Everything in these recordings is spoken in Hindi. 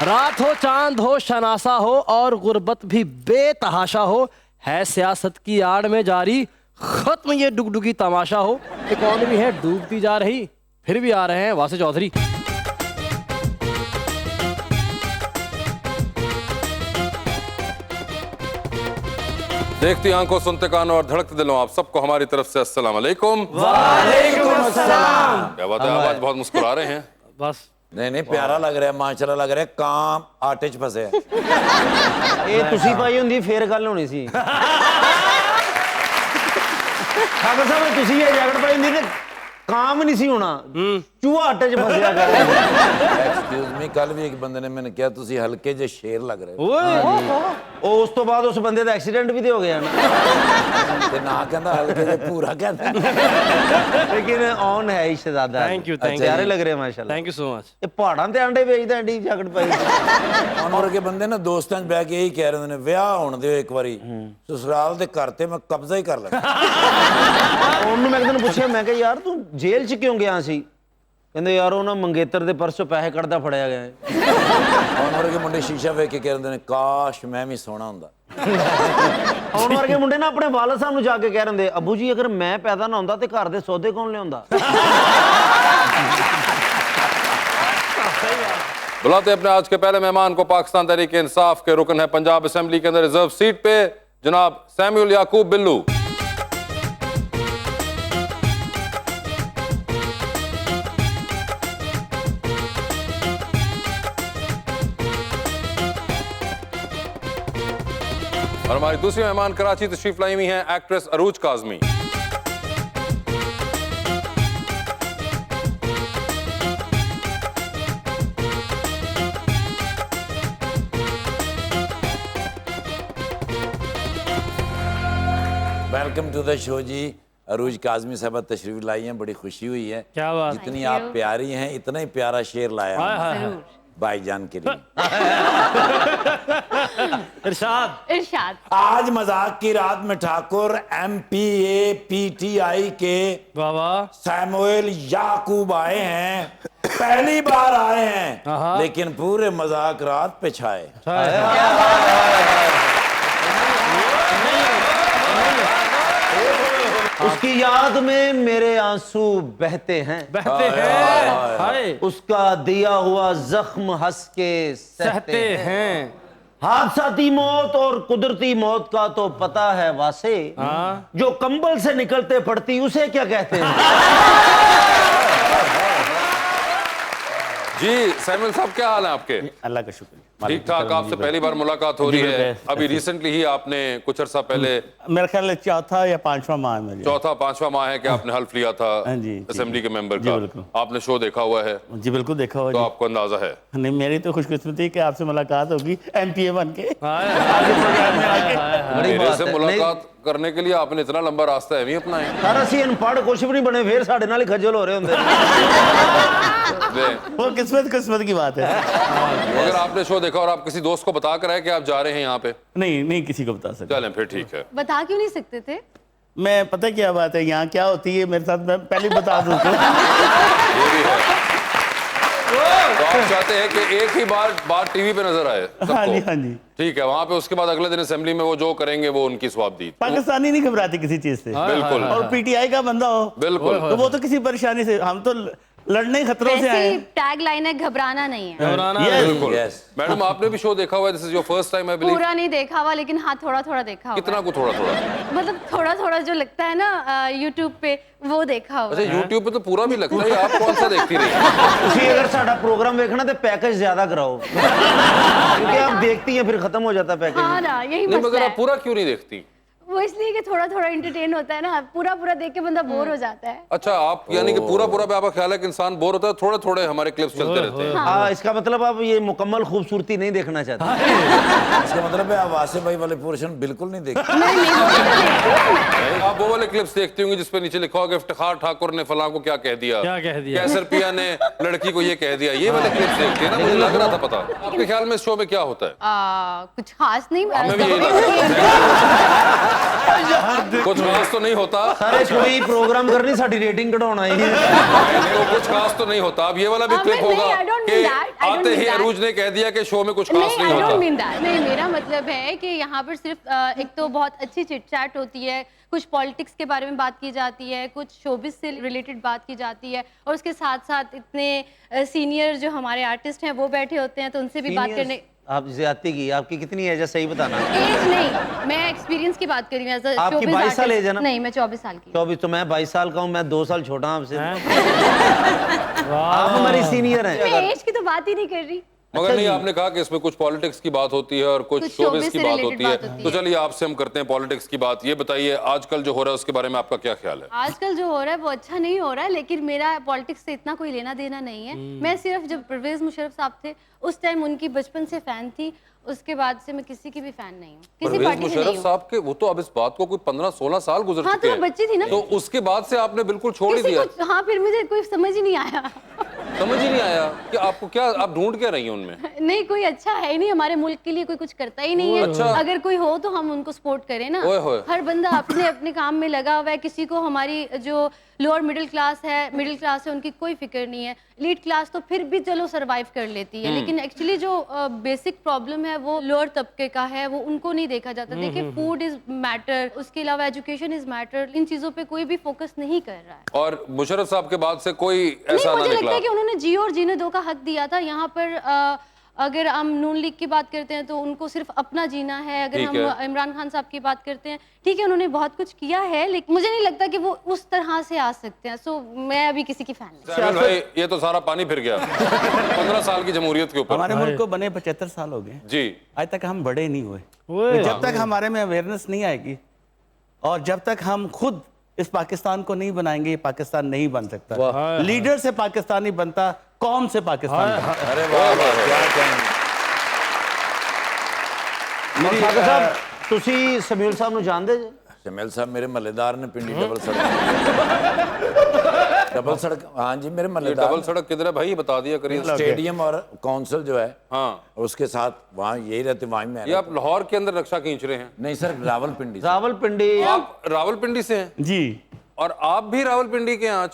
रात हो चांद हो शनासा हो और गुर्बत भी बेतहाशा हो, है सियासत की आड़ में जारी खत्म ये डुगडुगी तमाशा हो। इकॉनमी है डूबती जा रही, फिर भी आ रहे हैं वासे चौधरी। देखती आंखों, सुनते कानों और धड़कते दिलों, आप सबको हमारी तरफ से अस्सलाम वालेकुम। वालेकुम अस्सलाम। क्या बात है, आवाज बहुत मुस्कुरा रहे हैं। बस नहीं प्यारा लग रहा है, माशाल्लाह लग रहा है। काम आटे च फसे है। ਇਹ ਤੁਸੀਂ ਪਾਈ ਹੁੰਦੀ ਫੇਰ ਗੱਲ ਹੋਣੀ ਸੀ। ਖਾਬਰ ਸਾਹਿਬ ਤੁਸੀਂ ਇਹ ਜੈਕਟ ਪਾਈ ਹੁੰਦੀ ਤੇ काम नहीं सी होना, चूहा आटे च फसिया कर। एक्सक्यूज मी, कल भी एक बंदे ने मैंने कहा तुसी हल्के जे शेर लग रहे हो। उस तो बाद उस बंदे दा एक्सीडेंट भी तो हो गया ना। ते ना कहंदा हल्के जे पूरा कहंदा। लेकिन ऑन है ही शहजादा। थैंक यू प्यारे लग रहे हैं माशाल्लाह। Thank you so much. ये पहाड़ां ते अंडे बेचदा एडी जैकेट पाई। ऑन वर्गे बंदे ना दोस्तां च बैठ के यही कह रहे ने, विआह होण दिओ एक बारी, ससुराल दे घर ते मैं कब्जा ही कर लगा। ਉਹਨੂੰ ਮੈਂ ਕਿਹਨੂੰ ਪੁੱਛਿਆ, ਮੈਂ ਕਿਹਾ ਯਾਰ ਤੂੰ ਜੇਲ੍ਹ 'ਚ ਕਿਉਂ ਗਿਆ ਸੀ? ਕਹਿੰਦੇ ਯਾਰ ਉਹ ਨਾ ਮੰਗੇਤਰ ਦੇ ਪਰਸੋਂ ਪੈਸੇ ਕੱਢਦਾ ਫੜਿਆ ਗਿਆ ਹੈ। ऑन वर्गे मुंडे शीशा ਵੇਖ ਕੇ ਕਹਿੰਦੇ ਨੇ ਕਾਸ਼ ਮੈਂ ਵੀ ਸੋਹਣਾ ਹੁੰਦਾ। ਆਉਣ ਵਰਗੇ ਮੁੰਡੇ ਨਾ ਆਪਣੇ ਵਾਲਦ ਸਾਹਿਬ ਨੂੰ ਜਾ ਕੇ ਕਹਿ ਰਹੇ, ਅੱਬੂ ਜੀ ਅਗਰ ਮੈਂ ਪੈਦਾ ਨਾ ਹੁੰਦਾ ਤੇ ਘਰ ਦੇ ਸੌਦੇ ਕੌਣ ਲਿਆਉਂਦਾ? बुलाते अपने आज के पहले मेहमान को, पाकिस्तान तहरीक इंसाफ के रुकन है, पंजाब असेंबली के अंदर रिजर्व सीट पे जनाब सैमुअल याकूब बिल्लू। और हमारी दूसरी मेहमान कराची तशरीफ लाई हुई हैं actress Arooj Kazmi. Welcome to the show जी। अरूज काजमी साहब तशरीफ लाई हैं, बड़ी खुशी हुई है। क्या बात। जितनी आप प्यारी हैं इतना ही प्यारा शेर लाया हूं भाईजान के लिए। इरशाद इरशाद। आज मजाक की रात में ठाकुर MPA PTI के बाबा सैमुअल याकूब आए हैं, पहली बार आए हैं, लेकिन पूरे मजाक रात पे छाए। उसकी याद में मेरे आंसू बहते हैं, बहते हैं, हाय उसका दिया हुआ जख्म हंस के सहते हैं। हादसाती मौत और कुदरती मौत का तो पता है वासे, जो कंबल से निकलते पड़ती उसे क्या कहते हैं? जी सैमुअल साहब, क्या हाल है आपके? अल्लाह का शुक्र। ठीक ठाक। आपसे पहली बार मुलाकात हो रही है। अभी रिसेंटली ही आपने कुछ अर्सा पहले, मेरा ख्याल है चौथा या पांचवा माह है मेरे। चौथा पांचवा माह है कि आपने हल्फ लिया था जी, असेंबली के मेंबर जी, का। बिल्कुल। आपने शो देखा हुआ है जी बिल्कुल देखा हुआ तो जी। आपको अंदाजा है। नहीं, मेरी तो खुशकिस्मती कि आपसे मुलाकात होगी MPA बन के। बड़ी मेरे बात से है। मुलाकात करने के लिए आपने इतना लंबा रास्ता है अपना है। सर ਅਸੀਂ ਅਨਪੜ੍ਹ ਕੁਛ ਵੀ ਨਹੀਂ ਬਣੇ, ਫੇਰ ਸਾਡੇ ਨਾਲ ਹੀ ਖੱਜਲ ਹੋ ਰਹੇ ਹੁੰਦੇ। वो किस्मत की बात है। अगर आपने शो देखा और आप किसी दोस्त को बता कर आए कि आप जा रहे हैं यहाँ पे, नहीं किसी को बता सकता। चलें फिर ठीक है। बता क्यों नहीं सकते थे? मैं पता क्या बात है, यहाँ क्या होती है मेरे साथ, मैं पहले बता दूँ तो। ये भी है। तो आप चाहते हैं कि एक ही बार टीवी पे नजर आए सबको? हाँ जी हाँ जी। ठीक है। वहाँ पे उसके बाद अगले दिन असेंबली में वो जो करेंगे वो उनकी स्वाबदीद। पाकिस्तानी नहीं घबराती किसी चीज से, बिल्कुल और PTI का बंदा हो बिल्कुल। तो वो तो किसी परेशानी से, हम तो लड़ने खतरों से आए। टैग लाइन है घबराना नहीं है। बिल्कुल। Yes. मैडम आपने भी शो देखा हुआ है, this is your first time I believe? पूरा नहीं देखा हुआ, लेकिन हाँ थोड़ा थोड़ा देखा हुआ। कितना को थोड़ा थोड़ा? मतलब थोड़ा थोड़ा जो लगता है ना YouTube पे, वो देखा हुआ। अच्छा YouTube पे तो पूरा भी लगता है, आप कौन सा देखती रही? ਤੁਸੀਂ अगर साडा प्रोग्राम देखना तो पैकेज ज्यादा कराओ, क्योंकि आप देखती हैं फिर खत्म हो जाता पैकेज। हाँ ना, यही नहीं, मसला मगर है। आप पूरा क्यों नहीं देखती? वो इसलिए कि थोड़ा थोड़ा एंटरटेन होता है ना, पूरा पूरा देख के बंदा बोर हो जाता है। अच्छा, आप यानी कि पूरा पे आपका ख्याल है कि इंसान बोर होता है, थोड़े थोड़े हमारे क्लिप्स चलते रहते हैं। हाँ, इसका मतलब आप ये मुकम्मल खूबसूरती नहीं देखना चाहते। इसका मतलब है आप वासे भाई वाले पोर्शन बिल्कुल नहीं देखते। आप वो वाले क्लिप्स देखती होंगी जिसपे नीचे लिखा होगा इफ्तिखार ठाकुर ने फलां को क्या कह दिया, क्या कह दिया? कैसर पिया ने लड़की को ये कह दिया, ये वाले क्लिप्स देखते हैं ना। मुझे लग रहा था पता। आपके ख्याल में इस शो में क्या होता है? कुछ खास नहीं। हमें भी यही लग रहा था। कुछ खास तो नहीं होता। सारे कोई प्रोग्राम करनी साड़ी रेटिंग घटाना ही है। नहीं, वो कुछ खास तो नहीं होता। अब ये वाला भी क्लिप नहीं, होगा I don't कि mean that, I don't आते mean ही that. अरूज ने कह दिया कि शो में कुछ खास नहीं, नहीं I don't होता। mean that. नहीं, मेरा मतलब है कि यहाँ पर सिर्फ एक तो बहुत अच्छी चिट चैट होती है, कुछ पॉलिटिक्स के बारे में बात की जाती है, कुछ शोबिस से रिलेटेड बात की जाती है, और उसके साथ साथ इतने सीनियर जो हमारे आर्टिस्ट हैं वो बैठे होते हैं, तो उनसे भी बात करने। आप ज्यादती की, आपकी कितनी एज है सही बताना। एज नहीं, मैं एक्सपीरियंस की बात कर रही हूँ। आपकी 22 साल एज है ना? नहीं, मैं 24 साल की। 24, तो मैं 22 साल का हूँ, मैं 2 साल छोटा हूँ आपसे। आप हमारी सीनियर हैं। मैं एज की तो बात ही नहीं कर रही। मगर नहीं, आपने कहा कि इसमें कुछ पॉलिटिक्स की बात होती है और कुछ शोबिस की बात होती है। तो चलिए आपसे हम करते हैं पॉलिटिक्स की बात। ये बताइए आजकल जो हो रहा है उसके बारे में आपका क्या ख्याल है? आजकल जो हो रहा है वो अच्छा नहीं हो रहा है, लेकिन मेरा पॉलिटिक्स से इतना कोई लेना देना नहीं है। मैं सिर्फ जब परवेज मुशर्रफ साहब थे उस टाइम उनकी बचपन से फैन थी, उसके बाद से मैं किसी की भी फैन नहीं हूँ, किसी परवेज पार्टी से नहीं मुशर्रफ हूँ। साहब के, वो तो अब इस बात को कोई 15-16 साल गुजर हाँ, चुके तो हैं। मैं बच्ची थी ना। तो उसके बाद से आपने बिल्कुल छोड़ ही किसी दिया। को, हाँ, फिर मुझे कोई समझ ही नहीं आया। समझ ही नहीं आया कि आपको क्या, आप ढूंढ क्या रही हैं उनमें? नहीं, कोई अच्छा है ही नहीं, हमारे मुल्क के लिए कोई कुछ करता ही नहीं है। अच्छा। अगर कोई हो तो हम उनको सपोर्ट करें ना। ओए होए। हर बंदा अपने अपने काम में लगा हुआ है। किसी को, हमारी जो लोअर मिडिल क्लास है उनकी कोई फिक्र नहीं है। एलीट क्लास तो फिर भी चलो सरवाइव कर लेती है, लेकिन एक्चुअली जो बेसिक प्रॉब्लम है वो लोअर तबके का है, वो उनको नहीं देखा जाता। देखिए, फूड इज मैटर, उसके अलावा एजुकेशन इज मैटर। इन चीजों पे कोई भी फोकस नहीं कर रहा है। और मुशर्रफ साहब के बाद से कोई नहीं, ऐसा ना मुझे लगता निकला। है कि उन्होंने जियो और जीने दो का हक दिया था। यहाँ पर अगर हम नून लीग की बात करते हैं तो उनको सिर्फ अपना जीना है। अगर ठीक हम है। इमरान खान साहब की बात करते हैं, ठीक है, उन्होंने बहुत कुछ किया है, लेकिन मुझे नहीं लगता कि वो उस तरह से आ सकते हैं। सो मैं अभी किसी की फैन नहीं। सैमुअल भाई, ये तो सारा पानी फिर गया 15 साल की जमहूरियत के ऊपर। हमारे मुल्क को बने 75 साल हो गए, जी, आज तक हम बड़े नहीं हुए। तो जब तक हमारे में अवेयरनेस नहीं आएगी और जब तक हम खुद इस पाकिस्तान को नहीं बनाएंगे, ये पाकिस्तान नहीं बन सकता। लीडर से पाकिस्तान नहीं बनता, कौम से पाकिस्तान बनता। अरे वाह वाह, क्या कहें। खाकर साहब, ਤੁਸੀਂ ਸਮੀਉਲ ਸਾਹਿਬ ਨੂੰ ਜਾਣਦੇ ਜੀ? शमील साहब मेरे मल्लेदार ने पिंडी डबल सड़क डबल सड़क, हाँ जी मेरे ये मल्लेदार। डबल सड़क किधर है भाई, ये बता दिया करिए। स्टेडियम और काउंसिल जो है, हाँ, उसके साथ वहाँ यही रहते, वहाँ मैं ये आप लाहौर के अंदर रक्षा खींच रहे हैं? नहीं सर, रावलपिंडी से। रावलपिंडी। आप रावलपिंडी से हैं? जी, और आप भी रावलपिंडी के हैं आज?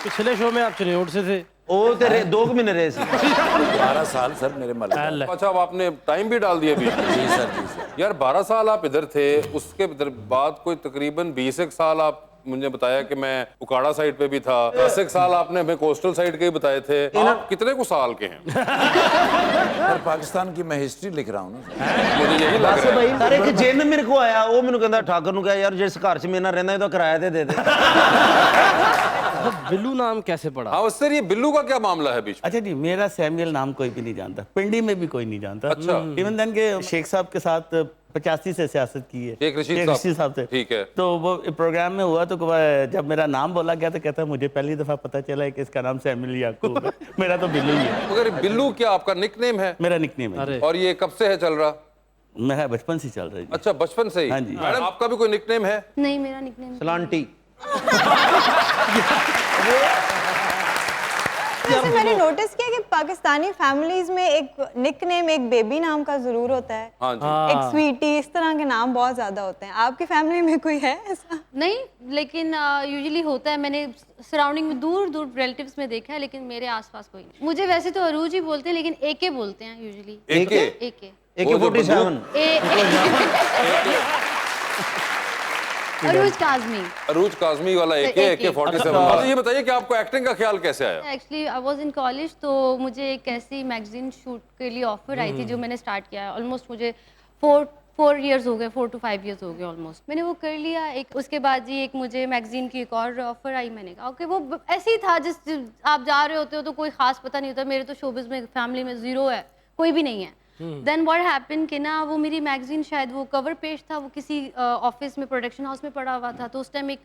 पिछले शो में आप चिन्नौर से थे। ਉਹ ਤੇ 2 ਮਹੀਨੇ ਰਹੇ ਸੀ। 12 साल सर मेरे मल्लेदार। अच्छा, अब आपने टाइम भी डाल दिया बीच में। जी सर, जी सर। यार 12 साल आप इधर थे, उसके बाद कोई तकरीबन 20 एक साल आप, मुझे बताया कि मैं उकाड़ा साइड पे भी था, 10 एक साल आपने हमें कोस्टल साइड के ही बताए थे। आप कितने को साल के हैं? सर पाकिस्तान की मैं हिस्ट्री लिख रहा हूँ ना। मुझे यही लग रहा है। ਸਰ ਇੱਕ ਜਿੰਨ ਮੇਰੇ ਕੋ ਆਇਆ, ਉਹ ਮੈਨੂੰ ਕਹਿੰਦਾ, ਠਾਕਰ ਨੂੰ ਕਿਹਾ ਯਾਰ ਜਿਸ ਘਰ 'ਚ ਮੇਰੇ ਨਾਲ ਰਹਿੰਦਾ ਇਹਦਾ ਕਿਰਾਇਆ ਤੇ ਦੇ ਦੇ। तो बिल्लू नाम कैसे पड़ा? हाँ, सर ये बिल्लू का क्या मामला है बीच में? अच्छा जी, मेरा सैमुअल नाम कोई भी नहीं जानता, पिंडी में भी कोई नहीं जानता। अच्छा। इवन देन के शेख साहब के साथ 85 से सियासत की है, शेख रशीद शेख साहब। रशीद साहब से। ठीक है। तो वो प्रोग्राम में हुआ तो जब मेरा नाम बोला गया तो कहता मुझे पहली दफा पता चला है कि इसका नाम सैमुअल याकूब है। मेरा तो बिल्लू ही है, मगर बिल्लू क्या आपका निकनेम है? मेरा निकनेम है। अरे और ये कब से है चल रहा? मेरा बचपन से चल रहा है जी। अच्छा, बचपन से ही? हाँ जी। मैडम, आपका भी कोई निकनेम है? नहीं, मेरा निकनेम ਸਲਾਂਟੀ। वैसे मैंने नोटिस किया कि पाकिस्तानी फैमिलीज में एक निकनेम, एक बेबी नाम का जरूर होता है, हाँ जी। एक स्वीटी, इस तरह के नाम बहुत ज्यादा होते हैं। आपकी फैमिली में कोई है ऐसा? नहीं, लेकिन यूजुअली होता है। मैंने सराउंडिंग में दूर दूर रिलेटिव्स में देखा है, लेकिन मेरे आसपास कोई नहीं। मुझे वैसे तो अरूज ही बोलते हैं, लेकिन एके बोलते हैं यूजुअली। एके? एके। AK-47। अरूज काज़मी। अरूज काज़मी वाला एके, AK-47। अच्छा, ये बताइए कि आपको एक्टिंग का ख्याल कैसे आया? Actually I was in college, तो मुझे एक ऐसी मैगजीन शूट के लिए ऑफर आई थी जो मैंने स्टार्ट किया है। ऑलमोस्ट मुझे 4 इयर्स हो गए, 4 to 5 इयर्स हो गए ऑलमोस्ट। मैंने वो कर लिया। एक उसके बाद जी एक मुझे मैगजीन की एक और ऑफर आई। मैंने कहा ओके, वो ऐसे ही था, जिस आप जा रहे होते हो तो कोई खास पता नहीं होता। मेरे तो शोबिज़ में फैमिली में ज़ीरो है, कोई भी नहीं है। देन व्हाट हैपन कि ना, वो मेरी मैगजीन शायद वो कवर पेज था, वो किसी ऑफिस में, प्रोडक्शन हाउस में पड़ा हुआ था। तो उस टाइम एक,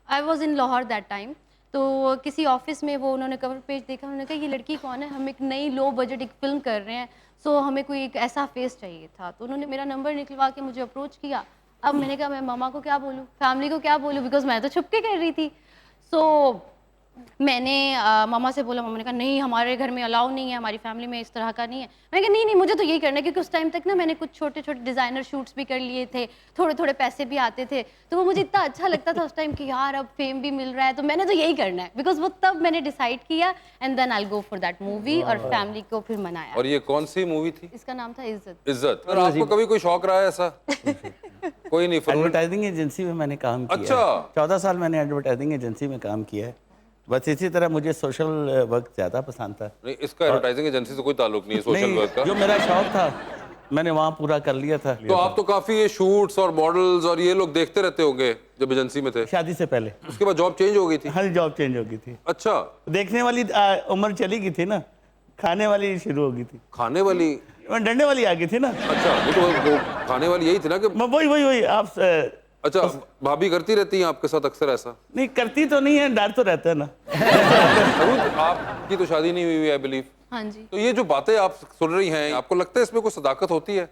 I was in Lahore that time, तो किसी ऑफिस में वो उन्होंने कवर पेज देखा। उन्होंने कहा ये लड़की कौन है, हम एक नई लो बजट एक फिल्म कर रहे हैं, सो हमें कोई एक ऐसा फेस चाहिए था। तो उन्होंने मेरा नंबर निकलवा के मुझे अप्रोच किया। अब मैंने कहा मैं मामा को क्या बोलूँ, फैमिली को क्या बोलूँ, बिकॉज मैं तो छुप के कर रही थी। सो मैंने मामा से बोला, मामा ने कहा नहीं हमारे घर में अलाउ नहीं है, हमारी फैमिली में इस तरह का नहीं है। मैंने कहा नहीं मुझे तो यही करना है, क्योंकि उस टाइम तक ना मैंने कुछ छोटे छोटे डिज़ाइनर शूट्स भी कर लिए थे, थोड़े थोड़े पैसे भी आते थे, तो वो मुझे इतना अच्छा लगता था उस टाइम कि यार अब फेम भी मिल रहा है, तो मैंने तो यही करना है, बिकॉज वो तब मैंने डिसाइड किया and then I go for that movie और फैमिली को फिर मनाया। और ये कौन सी मूवी थी? इसका नाम था इज्जत। इज्जत। और आपको कभी कोई शौक रहा है ऐसा? कोई नहीं। एडवर्टाइजिंग एजेंसी में मैंने काम किया। अच्छा। 14 साल मैंने एडवर्टाइजिंग एजेंसी में काम किया है। बस इसी तरह मुझे सोशल वर्क ज़्यादा पसंद था। नहीं, इसका एडवर्टाइजिंग एजेंसी से कोई ताल्लुक नहीं है सोशल वर्क का। जो मेरा शौक था मैंने वहाँ पूरा कर लिया था। तो आप तो काफी ये शूट्स और मॉडल्स और ये लोग देखते रहते होंगे जब एजेंसी में थे? शादी से पहले। उसके बाद जॉब चेंज हो गई थी? हर जॉब चेंज हो गई थी। अच्छा। देखने वाली उम्र चली गई थी ना, खाने वाली शुरू हो गई थी। खाने वाली? डंडे वाली आ गई थी ना। अच्छा, नहीं तो वो खाने वाली यही थी ना कि वही आप अच्छा, भाभी करती रहती हैं आपके साथ अक्सर ऐसा? नहीं करती तो नहीं है, डर तो रहता है ना। आपकी तो शादी नहीं हुई आई बिलीव। हाँ जी। तो ये जो बातें आप सुन रही हैं, आपको लगता है इसमें कोई सदाकत होती है?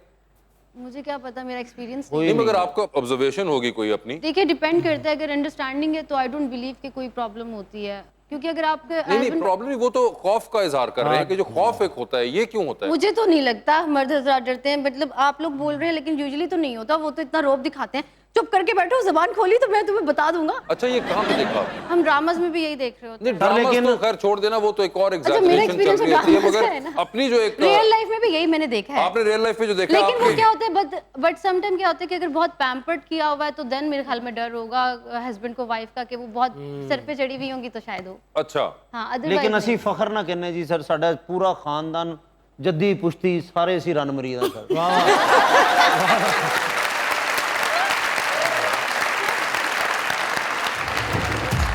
मुझे क्या पता, मेरा एक्सपीरियंस नहीं, मगर आपका ऑब्जर्वेशन होगी कोई अपनी। देखिए डिपेंड करता है, अगर अंडरस्टैंडिंग है तो आई डोंट बिलीव कि कोई प्रॉब्लम होती है, क्योंकि अगर आपके नहीं प्रॉब्लम नहीं, वो तो खौफ का इजहार कर रहे हैं कि जो खौफ एक होता है, ये क्यों होता है? मुझे तो नहीं लगता मर्द हजरात डरते हैं, मतलब आप लोग बोल रहे हैं लेकिन यूजुअली तो नहीं होता, वो तो इतना रौब दिखाते हैं। चुप करके बैठो, जुबान खोली तो मैं तुम्हें बता दूंगा। अच्छा, ये कहाँ पे देखा? हम ड्रामास में भी यही देख रहे होते नहीं, ड्रामास तो खैर छोड़ देना, वो तो एक और अच्छा, मेरा एग्जैजरेशन चल एक्सपीरियंस रही होती है, ड्रामा है मगर ना। अपनी जो एक रियल लाइफ में भी यही मैंने देखा है। आपने रियल लाइफ में जो देखा, लेकिन वो क्या होता है, बट समटाइम क्या होता है कि अगर बहुत पैम्पर्ड किया हुआ है तो देन मेरे ख्याल में डर होगा हस्बैंड को वाइफ का कि वो बहुत सर पे चढ़ी हुई होंगी तो शायद हो। अच्छा। हाँ, लेकिन ਅਸੀਂ फखर ना करने जी सर, साडा पूरा खानदान जद्दी पुश्ती सारे ਅਸੀਂ रन मरीद हैं सर।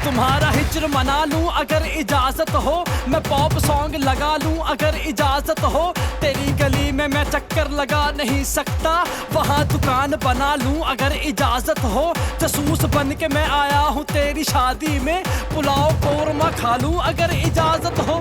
तुम्हारा हिज्र मना लूं अगर इजाजत हो, मैं पॉप सॉन्ग लगा लूं अगर इजाजत हो, तेरी गली में मैं चक्कर लगा नहीं सकता, वहाँ दुकान बना लूं अगर इजाजत हो, जासूस बन के मैं आया हूँ तेरी शादी में, पुलाव कोरमा खा लूं अगर इजाजत हो।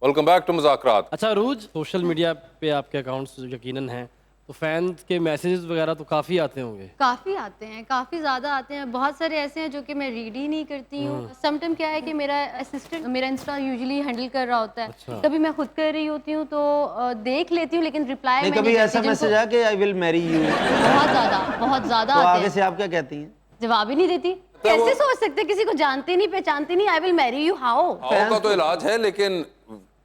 Welcome back to Muzakarat. अच्छा रूज, सोशल मीडिया पे आपके अकाउंट्स यकीनन हैं, तो फैंस के मैसेजेस वगैरह तो काफ़ी आते होंगे? काफ़ी आते हैं, काफ़ी ज़्यादा आते हैं। बहुत सारे ऐसे हैं जो कि मैं रीड ही नहीं करती हूँ। समटाइम क्या है कि मेरा असिस्टेंट मेरा इंस्टा यूजुअली हैंडल कर रहा होता है। अच्छा। कभी मैं खुद कर रही होती हूँ तो देख लेती हूँ, लेकिन रिप्लाई नहीं कभी ऐसा मैसेज आया कि आई विल मैरी यू? बहुत ज़्यादा तो आते आगे हैं। से आप क्या कहती हैं? जवाब ही नहीं देती। कैसे सोच सकते, किसी को जानते नहीं पहचानते नहीं, I will marry you how? How का तो इलाज है, लेकिन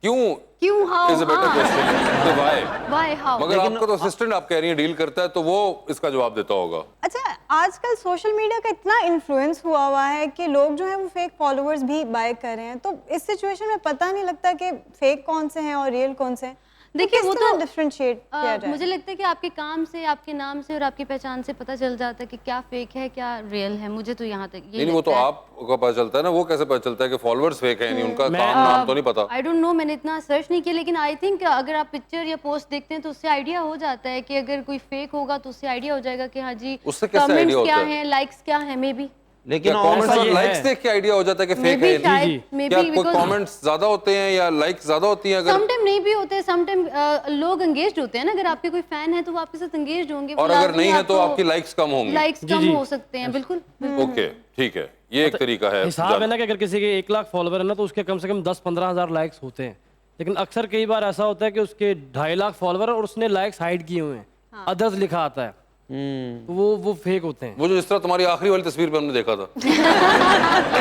क्यों how? Is a better question. Why how? मगर आपका तो असिस्टेंट आप कह रही हैं डील करता है, तो वो इसका जवाब देता होगा। अच्छा, आजकल सोशल मीडिया का इतना इन्फ्लुएंस हुआ हुआ है कि लोग जो है वो फेक फॉलोअर्स भी बाय कर रहे हैं, तो इस सिचुएशन में पता नहीं लगता कि फेक कौन से हैं और रियल कौन से हैं। देखिए वो तो डिफरेंशिएट किया जाए। मुझे लगता है कि आपके काम से, आपके नाम से और आपकी पहचान से पता चल जाता है कि क्या फेक है क्या रियल है। मुझे तो यहाँ तक नहीं, वो तो आपको पता चलता है ना, वो कैसे पता चलता है कि फॉलोअर्स फेक हैं? नहीं, उनका नाम तो नहीं पता। आई डोंट नो, मैंने इतना सर्च नहीं किया, लेकिन आई थिंक अगर आप पिक्चर या पोस्ट देखते हैं तो उससे आइडिया हो जाता है कि अगर कोई फेक होगा तो उससे आइडिया हो जाएगा कि हाँ जी कमेंट्स क्या हैं, लाइक्स क्या हैं, मे बी। लेकिन कमेंट्स और लाइक्स देख के आइडिया हो जाता है कि फेक है। क्या कोई कमेंट्स ज्यादा होते हैं या लाइक्स ज्यादा होती हैं? अगर समटाइम नहीं भी होते, समटाइम लोग एंगेज्ड होते हैं ना, अगर आपके कोई फैन है तो वो आपके साथ एंगेज्ड होंगे, और अगर नहीं है तो आपकी लाइक्स कम होंगी। लाइक्स कम हो सकते हैं, बिल्कुल। ओके, ठीक है, ये एक तरीका है। हिसाब है ना कि अगर किसी के 1 लाख फॉलोवर है ना तो उसके कम से कम 10-15 हज़ार लाइक्स होते हैं, लेकिन अक्सर कई बार ऐसा होता है कि उसके 2.5 लाख फॉलोवर और उसने लाइक्स हाइड किए हुए हैं, अदर्स लिखा आता है, तो वो फेक होते हैं। वो जो जिस तरह तुम्हारी आखिरी वाली तस्वीर पे हमने देखा था।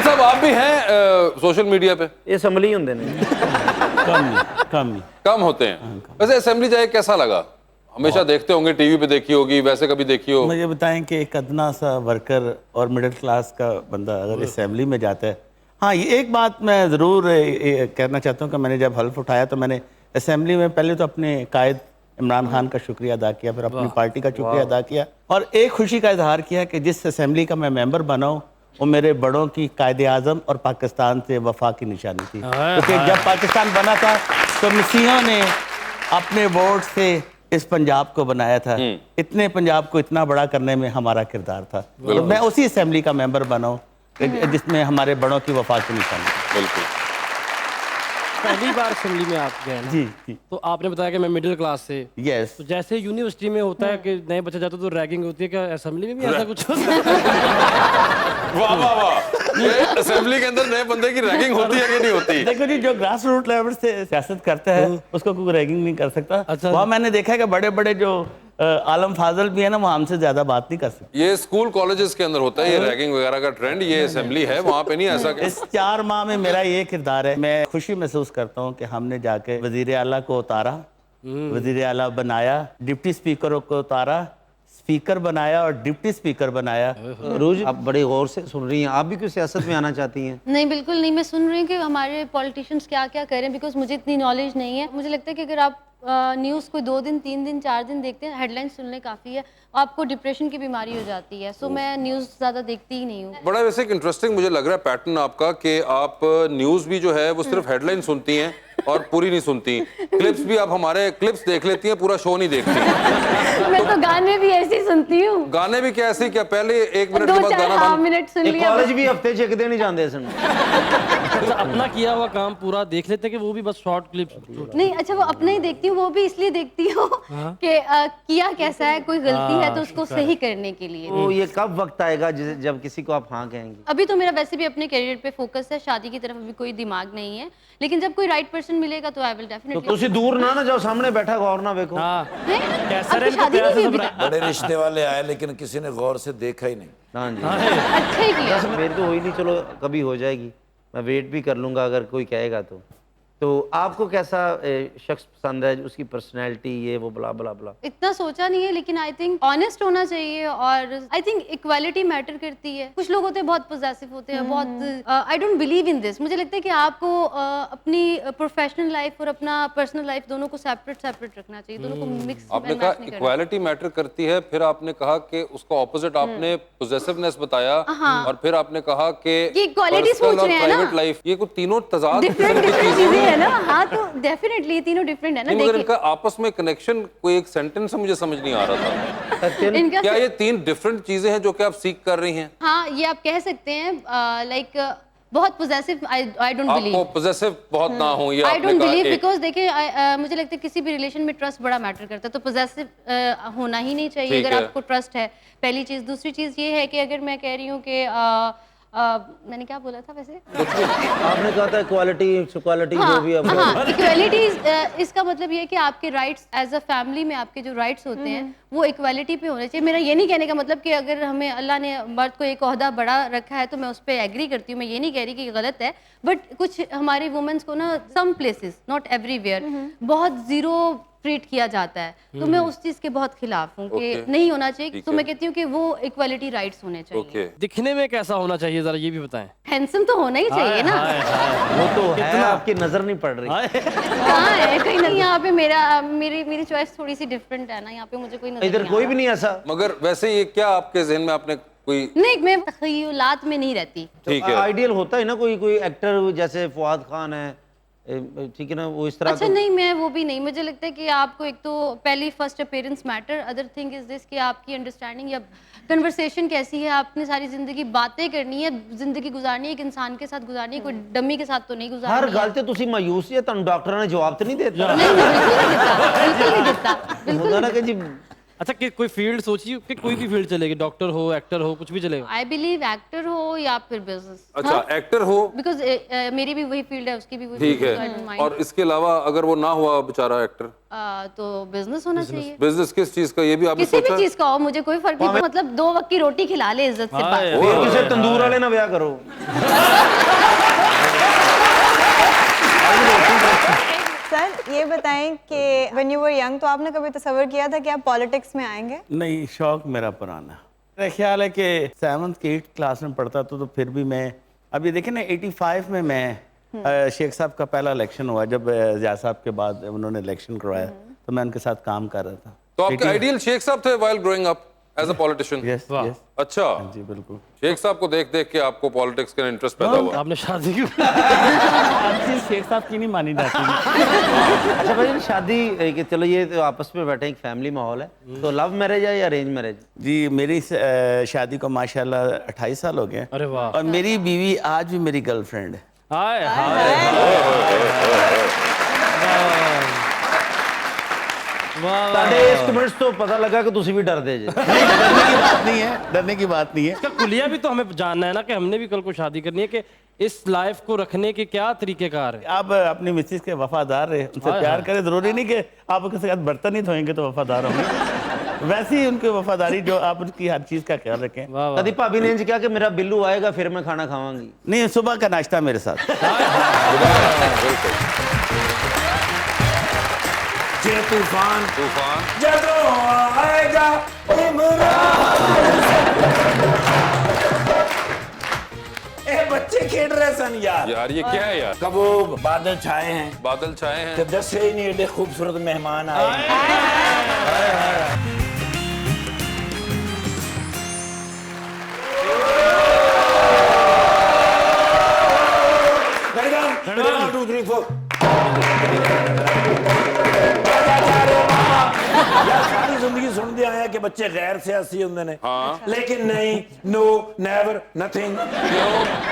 सब आप भी हैं सोशल मीडिया पे? ये असम्बली होंगे नहीं, कम होते हैं। वैसे असेंबली जाए कैसा लगा? हमेशा देखते होंगे, टीवी पे देखी होगी, वैसे कभी देखी हो? मुझे बताएं कि एक अदना सा वर्कर और मिडिल क्लास का बंदा अगर असेंबली में जाता है, हाँ ये एक बात मैं ज़रूर कहना चाहता हूँ कि मैंने जब हल्फ उठाया तो मैंने असेंबली में पहले तो अपने कायद इमरान खान का शुक्रिया अदा किया, फिर अपनी पार्टी का शुक्रिया अदा किया, और एक खुशी का इजहार किया कि जिस असेंबली का मैं मेंबर बना हूँ वो मेरे बड़ों की कायदे आज़म और पाकिस्तान से वफा की निशानी थी। क्योंकि जब पाकिस्तान बना था तो मसीहों ने अपने वोट से इस पंजाब को बनाया था, इतने पंजाब को इतना बड़ा करने में हमारा किरदार था। तो मैं उसी असेंबली का मेंबर बना हूँ जिसमें हमारे बड़ों की वफा की निशानी। बिल्कुल। पहली बार असेंबली में आप गए ना, जी जी तो आपने बताया कि मैं मिडिल क्लास से, यस। तो जैसे यूनिवर्सिटी में होता है कि नए बच्चे जाते तो रैगिंग होती है, क्या असेंबली में भी ऐसा कुछ होता है? वाह वाह वाह, ये असेंबली के अंदर नए बंदे की रैगिंग होती है कि नहीं होती? देखो जी, जो ग्रास रूट लेवल से सियासत करता है उसको कोई रैगिंग नहीं कर सकता। अच्छा। वहाँ मैंने देखा है कि बड़े बड़े जो आलम फाजल भी है ना, वो हमसे ज्यादा बात नहीं कर सकते। ये स्कूल कॉलेजेस के अंदर होता है ये रैगिंग वगैरह का ट्रेंड, ये असेंबली है, वहाँ पे नहीं ऐसा। इस 4 माह में मेरा ये किरदार है, मैं खुशी महसूस करता हूँ कि हमने जाके वजीर आला को उतारा, वजीर आला बनाया, डिप्टी स्पीकरों को उतारा, स्पीकर बनाया और डिप्टी स्पीकर बनाया। रोज आप बड़े गौर से सुन रही हैं, आप भी क्यों सियासत में आना चाहती हैं? नहीं बिल्कुल नहीं, मैं सुन रही हूँ कि हमारे पॉलिटिशियंस क्या क्या कर रहे हैं, बिकॉज मुझे इतनी नॉलेज नहीं है। मुझे लगता है कि अगर आप न्यूज़ को 2 दिन 3 दिन 4 दिन देखते हैं, हेडलाइन सुनने काफ़ी है, आपको डिप्रेशन की बीमारी हो जाती है। सो मैं न्यूज़ ज़्यादा देखती ही नहीं हूँ। बड़ा वैसे इंटरेस्टिंग मुझे लग रहा है पैटर्न आपका कि आप न्यूज़ भी जो है वो सिर्फ हेडलाइन सुनती हैं और पूरी नहीं सुनती। क्लिप्स भी आप हमारे क्लिप्स देख लेती हैं, पूरा शो नहीं देखती। मैं तो गाने भी ऐसे ही सुनती हूँ। गाने भी क्या ऐसे, क्या पहले 1 मिनट के 2 बाद 4 गाना हाँ बंद? मिनट सुन लिया कॉलेज भी हफ्ते च 1 दिन ही जाते सन। अच्छा, अपना किया हुआ काम पूरा देख लेते हैं कि वो भी बस शॉर्ट क्लिप्स? नहीं, अच्छा वो अपना ही देखती हूँ, वो भी इसलिए देखती हूँ कि किया कैसा है, कोई गलती है तो उसको सही करने के लिए। तो ये कब वक्त आएगा जब किसी को आप हाँ कहेंगी? अभी तो मेरा वैसे भी अपने करियर पे फोकस है, शादी की तरफ अभी कोई दिमाग नहीं है, लेकिन जब कोई राइट पर्सन मिलेगा तो आई विल तो डेफिनेटली। तुसी दूर ना जाओ, सामने बैठा गौर ना देखो। हाँ, कैसा आपकी शादी नहीं हुई अभी तक? बड़े रिश्ते वाले आए लेकिन किसी ने गौर से देखा ही नहीं। हाँ जी, अच्छा ही किया। मेरी तो हो ही नहीं, चलो कभी हो जाएगी, मैं वेट भी कर लूंगा अगर कोई कहेगा तो आपको कैसा शख्स पसंद है, उसकी पर्सनैलिटी ये वो बला बला बला? इतना सोचा नहीं है, लेकिन आई थिंक ऑनेस्ट होना चाहिए और आई थिंक इक्वालिटी मैटर करती है। कुछ लोग होते हैं बहुत पोजेसिव होते हैं, बहुत I don't believe in this. मुझे लगता है कि आपको अपनी प्रोफेशनल लाइफ और अपना पर्सनल लाइफ दोनों को सेपरेट रखना चाहिए, दोनों को मिक्स आपने कहा इक्वालिटी मैटर करती है, फिर आपने कहा कि उसका ऑपोजिट आपने पोजेसिवनेस बताया, और फिर आपने कहा कि इक्वालिटी सोच रहे हैं ना, प्राइवेट लाइफ, ये कोई तीनों तजाद डिफरेंट चीजें है ना। हाँ तो डेफिनेटली तीनों डिफरेंट है ना। मगर इनका आपस में कनेक्शन कोई एक सेंटेंस से मुझे समझ नहीं आ रहा था। इनका क्या ये 3 डिफरेंट चीजें हैं जो कि आप सीख कर रही हैं? हाँ, ये आप कह सकते हैं। लाइक बहुत पोजेसिव, आई डोंट बिलीव। आपको पोजेसिव बहुत ना हो, ये आई आपने डोंट कहा बिलीव, एक। बिकॉज देखिए मुझे लगता है किसी भी रिलेशन में ट्रस्ट बड़ा मैटर करता है, तो पोजेसिव होना ही नहीं चाहिए ठीक अगर है। आपको ट्रस्ट है, पहली चीज। दूसरी चीज ये है कि अगर मैं कह रही हूँ कि मैंने क्या बोला था वैसे? आपने कहा था इक्वालिटी जो भी आप हाँ, इक्वालिटी इसका मतलब ये है कि आपके राइट्स एज अ फैमिली में, आपके जो राइट्स होते हैं वो इक्वालिटी पे होने चाहिए। मेरा ये नहीं कहने का मतलब कि अगर हमें अल्लाह ने मर्द को एक ओहदा बड़ा रखा है तो मैं उस पर एग्री करती हूँ, मैं ये नहीं कह रही कि गलत है, बट कुछ हमारी वुमेन्स को ना सम प्लेसेस, नॉट एवरीवेयर, बहुत जीरो ट्रीट किया जाता है, तो मैं उस चीज के बहुत खिलाफ हूँ कि नहीं होना चाहिए। तो मैं कहती हूँ कि वो इक्वालिटी राइट्स होने चाहिए। ओके, दिखने में कैसा होना चाहिए, जरा ये भी बताएं। हैंडसम तो होना ही चाहिए ना। वो तो है, आपकी नजर नहीं पड़ रही। कहाँ है? कहीं नहीं। यहाँ पे मेरी चॉइस थोड़ी सी डिफरेंट है ना, यहाँ पे मुझे कोई नजर इधर नहीं कोई आ भी नहीं ऐसा। मगर वैसे ये क्या आपके जहन में आपने कोई? नहीं, मैं तखय्युलात में नहीं रहती। ठीक है, आइडियल होता है ना कोई एक्टर जैसे फवाद खान है, ठीक है ना, वो इस तरह। अच्छा नहीं, मैं वो भी नहीं। मुझे लगता है कि आपको एक तो पहली first appearance matter, other thing is this कि आपकी अंडरस्टैंडिंग या कन्वर्सेशन कैसी है। आपने सारी जिंदगी बातें करनी है, जिंदगी गुजारनी है, एक इंसान के साथ गुजारनी है, कोई डमी के साथ तो नहीं गुजारनी हर है। गल ते तुसी मायूस है, तुम डॉक्टर ने जवाब तो नहीं देता। नहीं, बिल्कुल नहीं देता, बिल्कुल नहीं देता, बिल्कुल होता ना कि जी अच्छा, कि कोई फील्ड सोचिए कि कोई भी फील्ड चलेगी, डॉक्टर हो, एक्टर हो, कुछ भी चलेगा। आई बिलीव एक्टर हो या फिर बिजनेस। अच्छा एक्टर हो, बिकॉज मेरी भी वही फील्ड है, उसकी भी वही ठीक field है, so I don't है, mind. और इसके अलावा अगर वो ना हुआ बेचारा एक्टर, तो बिजनेस होना चाहिए। बिजनेस किस चीज का, ये भी आपने किसी भी सोचा? चीज का हो, मुझे कोई फर्क नहीं पड़ता। मतलब 2 वक्त की रोटी खिला ले इज्जत से, बात। फिर किसी तंदूर वाले ना ब्याह करो। सर ये बताएं कि व्हेन यू वर यंग तो आपने कभी तसव्वुर किया था कि आप पॉलिटिक्स में आएंगे? नहीं, शौक मेरा पुराना। मेरा ख्याल है कि 7th की 8th क्लास में पढ़ता तो फिर भी मैं, अभी देखें ना 85 में मैं शेख साहब का पहला इलेक्शन हुआ, जब ज़िया साहब के बाद उन्होंने इलेक्शन करवाया तो मैं उनके साथ काम कर रहा था। तो आपके आइडियल शेख साहब थे while growing up as a politician? Yes yes अच्छा जी बिल्कुल। शेख साहब को देख देख के आपको पॉलिटिक्स का इंटरेस्ट पैदा हुआ? आपने शादी की? हर चीज़ शेख साहब की नहीं मानी जाती। अच्छा भाई, शादी कि चलो ये तो आपस में बैठे एक फैमिली माहौल है, तो लव मैरिज है या अरेंज मैरिज? जी मेरी शादी को माशाल्लाह 28 साल हो गए। अरे वाह। और मेरी बीवी आज भी मेरी गर्लफ्रेंड है। हाय हाय वाह ਤੁਹਾਡੇ ਇਸ ਕਮੈਂਟਸ ਤੋਂ ਪਤਾ ਲੱਗਾ ਕਿ ਤੁਸੀਂ ਵੀ ਡਰਦੇ ਜੇ डरने की बात नहीं है, डरने की बात नहीं है। इसका कुलिया भी तो हमें जानना है ना कि हमने भी कल को शादी करनी है कि इस लाइफ को रखने के क्या तरीकेकार है। आप अपनी मिसेज के वफादार रहे, उनसे हाय प्यार हाय। करें। जरूरी नहीं कि आप उनके साथ बर्तन ही धोएंगे तो वफादार होंगे। वैसी ही उनकी वफादारी जो आप उनकी हर चीज का ख्याल रखें। वाह वाह ਕਦੀ ਭਾਬੀ ਨੇ ਇੰਜ ਕਿਹਾ ਕਿ ਮੇਰਾ ਬਿੱਲੂ ਆਏਗਾ ਫਿਰ ਮੈਂ ਖਾਣਾ ਖਾਵਾਂਗੀ? नहीं, सुबह का नाश्ता मेरे साथ। जे तूफान तूफान जदों आएगा ए बच्चे खेल रहे सन यार। यार ये क्या है यार? कब वो बादल छाए हैं बादल छाए तो हैं। दसे ही नहीं एडे खूबसूरत मेहमान आए हैं। Ready, 1 2 3 4 यार सारी जिंदगी सुनते आया कि बच्चे गैर सियासी होंगे ने, लेकिन नहीं, नो नेवर नथिंग।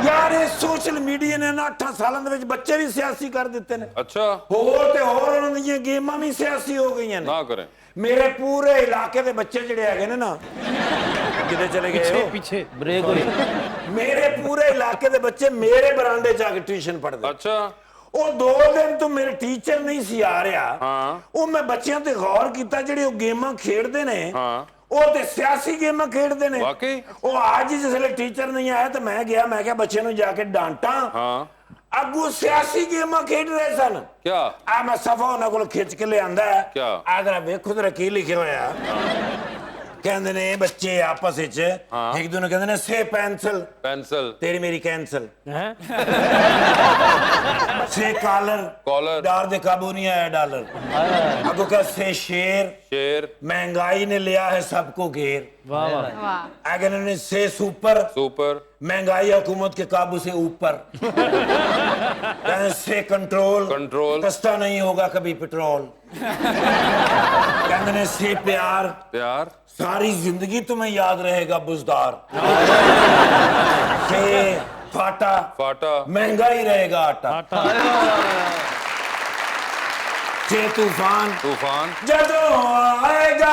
यार ये सोशल मीडिया ने ना 8 सालों ਦੇ ਵਿੱਚ ਬੱਚੇ ਵੀ ਸਿਆਸੀ ਕਰ ਦਿੱਤੇ ਨੇ। अच्छा ਹੋਰ ਤੇ ਹੋਰ ਉਹਨਾਂ ਦੀਆਂ ਗੇਮਾਂ ਵੀ ਸਿਆਸੀ ਹੋ ਗਈਆਂ ਨੇ। ना करें। ਮੇਰੇ ਪੂਰੇ ਇਲਾਕੇ ਦੇ ਬੱਚੇ ਜਿਹੜੇ ਹੈਗੇ ਨੇ ਨਾ, ਕਿਤੇ ਚਲੇ ਗਏ ਹੋ? पीछे ਬ੍ਰੇਕ ਹੋਈ ਮੇਰੇ ਪੂਰੇ ਇਲਾਕੇ ਦੇ ਬੱਚੇ ਮੇਰੇ ਬਰਾਂਡੇ 'ਚ ਆ ਕੇ ਟਿਊਸ਼ਨ ਪੜ੍ਹਦੇ। अच्छा ਉਹ 2 ਦਿਨ ਤੋਂ ਮੇਰੇ ਟੀਚਰ ਨਹੀਂ ਸੀ ਆ ਰਿਹਾ। ਉਹ ਮੈਂ ਬੱਚਿਆਂ ਤੇ ਗੌਰ ਕੀਤਾ ਜਿਹੜੇ ਉਹ ਗੇਮਾਂ ਖੇਡਦੇ ਨੇ, ਉਹ ਤੇ ਸਿਆਸੀ ਗੇਮਾਂ ਖੇਡਦੇ ਨੇ। वाकई ਉਹ ਅੱਜ ਜਿਸਲੇ ਟੀਚਰ ਨਹੀਂ ਆਇਆ ਤੇ ਮੈਂ ਗਿਆ, ਮੈਂ ਕਿਹਾ ਬੱਚਿਆਂ ਨੂੰ ਜਾ ਕੇ ਡਾਂਟਾਂ। हाँ ਅੱਗੂ ਸਿਆਸੀ ਗੇਮਾਂ ਖੇਡ ਰਹੇ ਸਨ। क्या ਆ ਮੈਂ ਸਫਾ ਉਹਨਾਂ ਕੋਲ ਖਿੱਚ ਕੇ ਲਿਆਂਦਾ। क्या? ਆ ਜਰਾ ਵੇਖੋ ਜਰਾ ਕੀ ਲਿਖਿਆ ਹੋਇਆ। ਕਹਿੰਦੇ ਨੇ ਬੱਚੇ ਆਪਸ ਵਿੱਚ ਇੱਕ ਦੂਜੇ ਨੂੰ ਕਹਿੰਦੇ ਨੇ ਸੇ ਪੈਨਸਲ, पेंसिल ਤੇਰੀ ਮੇਰੀ ਕੈਂਸਲ। हैं ਸੇ ਕਾਲਰ, कॉलर ਡਾਰ ਦੇ ਕਾਬੂ ਨਹੀਂ ਆਇਆ ਡਾਲਰ। ਅੱਗੋਂ ਕਹ ਸੇ ਸ਼ੇਰ, शेर महंगाई ने लिया है सबको घेर। वाह वाह वाह अगर इन्होंने से सुपर, सुपर महंगाई हुकूमत के काबू से ऊपर। कहने से कंट्रोल, कंट्रोल सस्ता नहीं होगा कभी पेट्रोल। कहने से प्यार, प्यार सारी जिंदगी तुम्हें याद रहेगा बुजदार। से फाटा, फाटा महंगा ही रहेगा आटा। से तूफान, तूफान जदों आएगा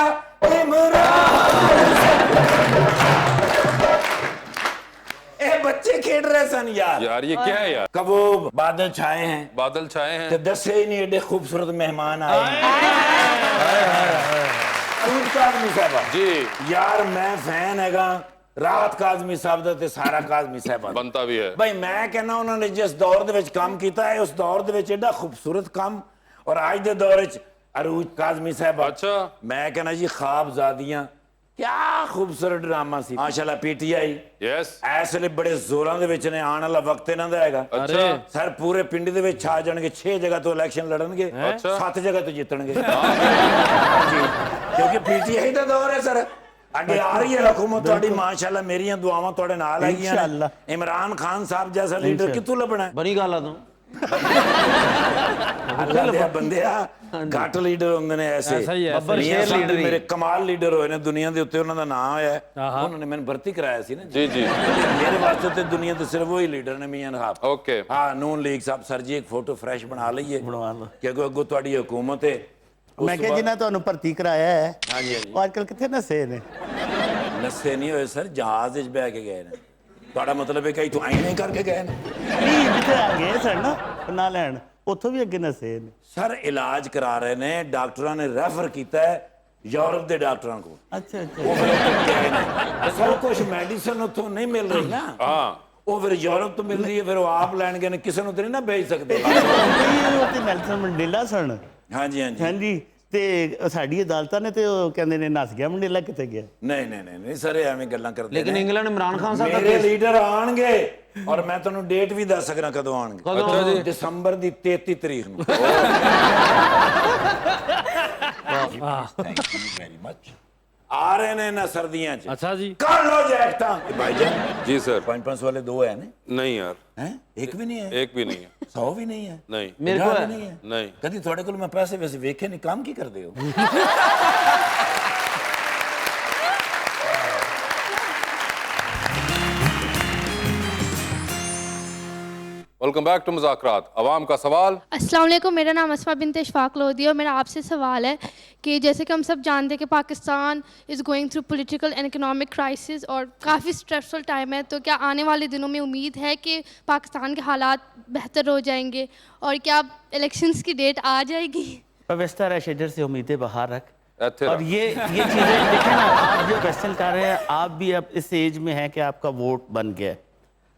ए बच्चे खेल रहे सन यार। यार ये क्या है यार? कब वो बादल छाए हैं बादल छाए तो हैं। दसे ही नहीं एडे खूबसूरत मेहमान आए हैं। सूट काज़मी साहबा जी यार मैं फैन हैगा ਰਾਤ ਕਾਜ਼ਮੀ ਸਾਹਿਬ ਦਾ ਤੇ ਸਾਰਾ ਕਾਜ਼ਮੀ ਸਾਹਿਬਾਂ ਦਾ। बनता भी है। ਭਾਈ ਮੈਂ ਕਹਿੰਦਾ ਉਹਨਾਂ ਨੇ ਜਿਸ ਦੌਰ ਦੇ ਵਿੱਚ ਕੰਮ ਕੀਤਾ ਹੈ ਉਸ ਦੌਰ ਦੇ ਵਿੱਚ ਐਡਾ ਖੂਬਸੂਰਤ ਕੰਮ, ਔਰ ਅੱਜ ਦੇ ਦੌਰ ਵਿੱਚ ਅਰੂਜ ਕਾਜ਼ਮੀ ਸਾਹਿਬਾ। अच्छा ਮੈਂ ਕਹਿੰਦਾ ਜੀ ਖਾਬਜ਼ਾਦੀਆਂ ਕਿਆ ਖੂਬਸੂਰਤ ਡਰਾਮਾ ਸੀ। ਮਾਸ਼ਾਅੱਲਾ ਪੀਟੀਆਈ यस ਇਸ ਵੇਲੇ ਬੜੇ ਜ਼ੋਰਾਂ ਦੇ ਵਿੱਚ ਨੇ, ਆਉਣ ਵਾਲਾ ਵਕਤ ਇਹਨਾਂ ਦਾ ਹੈਗਾ। अच्छा ਸਰ ਪੂਰੇ ਪਿੰਡ ਦੇ ਵਿੱਚ ਆ ਜਾਣਗੇ, 6 ਜਗ੍ਹਾ ਤੋਂ ਇਲੈਕਸ਼ਨ ਲੜਨਗੇ, ਅੱਛਾ। 7 ਜਗ੍ਹਾ ਤੋਂ ਜਿੱਤਣਗੇ। ਹਾਂਜੀ ਕਿਉਂਕਿ ਪੀਟੀਆਈ ਦਾ ਦੌਰ ਹੈ ਸਰ। ਅੱਗੇ ਆ ਰਹੀ ਹੈ ਹਕੂਮਤ ਤੁਹਾਡੀ, ਮਾਸ਼ਾਅੱਲਾ ਮੇਰੀਆਂ ਦੁਆਵਾਂ ਤੁਹਾਡੇ ਨਾਲ ਹੈਗੀਆਂ ਨੇ। इंशाअल्लाह। ਇਮਰਾਨ ਖਾਨ ਸਾਹਿਬ ਜੈਸਾ ਲੀਡਰ ਕਿੱਥੋਂ ਲੱਭਣਾ ਹੈ? ਬਣੀ ਗੱਲ ਆ ਤੂੰ ਅੱਲਾਹ ਦੇ ਬੰਦਿਆ ਘੱਟ ਲੀਡਰ ਹੁੰਦੇ ਨੇ ਐਸੇ। ऐसा ही है ਬੱਬਰ ਮੀਆਂ ਸ਼ੇਰ ਸਾਹਿਬ ਲੀਡਰ ਹੀ। ਮੇਰੇ ਕਮਾਲ ਲੀਡਰ ਹੋਏ ਨੇ ਦੁਨੀਆ ਦੇ ਉੱਤੇ, ਉਹਨਾਂ ਦਾ ਨਾਮ ਹੋਇਆ ਹੈ। ਆਹਾ। ਉਹਨਾਂ ਨੇ ਮੈਨੂੰ ਭਰਤੀ ਕਰਾਇਆ ਸੀ ਨਾ। जी जी ਮੇਰੇ ਵਾਸਤੇ ਤੇ ਦੁਨੀਆ ਤੇ ਸਿਰਫ ਉਹੀ ਲੀਡਰ ਨੇ, ਮੀਆਂ ਸਾਹਿਬ। ओके ਹਾਂ ਨੂਨ ਲੀਗ ਸਾਹਿਬ ਸਰ ਜੀ ਇੱਕ ਫੋਟੋ ਫਰੈਸ਼ ਬਣਾ ਲਈਏ ਬਣਵਾ ਲਓ। ਕਿਉਂਕਿ ਅੱਗੋਂ ਤੁਹਾਡੀ ਹਕੂਮਤ ਹੈ। ਉਸ मैं ਤੋਂ क्या ਬਾਅਦ- जिन्हें ਤੁਹਾਨੂੰ ਭਰਤੀ ਕਰਾਇਆ ਹੈ ਹਾਂਜੀ ਹਾਂਜੀ ਉਹ ਅੱਜਕੱਲ ਕਿੱਥੇ ਨਸੇ ਨੇ? ਨੱਸੇ ਨਹੀਂ ਹੋਏ ਸਰ, ਜਹਾਜ਼ ਵਿੱਚ ਬਹਿ ਕੇ ਗਏ ਨੇ। ਤੁਹਾਡਾ ਮਤਲਬ ਹੈ ਕਿ ਇੱਥੋਂ ਐਵੇਂ ਕਰਕੇ ਗਏ ਨੇ? ਨਹੀਂ ਜਿੱਥੇ ਆ ਗਏ ਸਨ ਨਾ ਪਨਾ ਲੈਣ, ਉੱਥੋਂ ਵੀ ਅੱਗੇ ਨਸੇ ਨੇ। ਸਰ ਇਲਾਜ ਕਰਾ ਰਹੇ ਨੇ, ਡਾਕਟਰਾਂ ਨੇ ਰੈਫਰ ਕੀਤਾ ਹੈ ਯੂਰਪ ਦੇ ਡਾਕਟਰਾਂ ਕੋਲ। ਅੱਛਾ ਅੱਛਾ ਉਹ ਫਿਰ ਉੱਥੇ ਗਏ ਨੇ। ਸਭ ਕੁਝ ਮੈਡੀਸਨ ਉੱਥੋਂ ਨਹੀਂ ਮਿਲ ਰਹੀ ਨਾ, हाँ ਉਹ ਫਿਰ ਯੂਰਪ ਤੋਂ ਮਿਲ ਰਹੀ ਹੈ, ਫਿਰ ਉਹ ਆਪ ਲੈਣਗੇ ਨੇ, ਕਿਸੇ ਨੂੰ ਤੇ ਨਹੀਂ ਨਾ ਭੇਜ ਸਕਦੇ। ਉਹ ਤੇ ਨੈਲਸਨ ਮੰਡੇਲਾ ਸਨ। ਹਾਂਜੀ ਹਾਂਜੀ ਹਾਂਜੀ ਤੇ ਸਾਡੀ ਅਦਾਲਤਾਂ ਨੇ ਤੇ ਉਹ ਕਹਿੰਦੇ ਨੇ ਨਸ ਗਿਆ ਮੰਡੇਲਾ, ਕਿੱਥੇ ਗਿਆ? ਨਹੀਂ ਨਹੀਂ ਨਹੀਂ ਨਹੀਂ ਸਰ ਐਵੇਂ ਗੱਲਾਂ ਕਰਦੇ ਲੇਕਿਨ ਨੇ। ਇੰਗਲੈਂਡ ਇਮਰਾਨ ਖਾਨ ਸਾਹਿਬ ਦਾ ਮੇਰੇ ਕੇਸ ਲੀਡਰ ਆਣਗੇ ਔਰ ਮੈਂ ਤੁਹਾਨੂੰ ਡੇਟ ਵੀ ਦੱਸ ਸਕਦਾ ਕਦੋਂ ਆਣਗੇ। अच्छा जी ਦਸੰਬਰ ਦੀ 33 ਤਰੀਕ ਨੂੰ। Thank you very much. ਆ ਰਹੇ ਨੇ ਨਾ ਸਰਦੀਆਂ 'ਚ। अच्छा जी ਕਰ ਲੋ ਜੈਕਟਾਂ ਭਾਈਜਾਨ। जी सर 500 ਵਾਲੇ 2 ਹੈ ਨੇ नहीं यार ਹੈ, ਇੱਕ ਵੀ ਨਹੀਂ ਹੈ, एक भी नहीं है 100 ਵੀ ਨਹੀਂ ਹੈ, नहीं ਮੇਰੇ 50 ਕੋਲ ਵੀ ਹੈ। ਨਹੀਂ ਹੈ। नहीं ਕਦੀ ਤੁਹਾਡੇ ਕੋਲ ਮੈਂ ਪੈਸੇ ਵੈਸੇ ਵੇਖੇ ਨਹੀਂ, ਕੰਮ ਕੀ ਕਰਦੇ ਹੋ? Welcome back to Muzakarat. अवाम का सवाल। अस्सलाम वालेकुम, मेरा नाम अस्मा बिनत इशफाक लोधी है और मेरा आपसे सवाल है कि जैसे कि हम सब जानते हैं कि Pakistan is going through political and economic crisis और काफ़ी स्ट्रेसफुल टाइम है, तो क्या आने वाले दिनों में उम्मीद है कि पाकिस्तान के हालात बेहतर हो जाएंगे और क्या इलेक्शंस की डेट आ जाएगी? पविस्तर है शजर से उम्मीदें बाहर रख। अच्छा। और ये चीज़ें देखें ना, आप जो क्वेश्चन कर रहे हैं, आप भी अब इस एज में हैं कि आपका वोट बन गया है।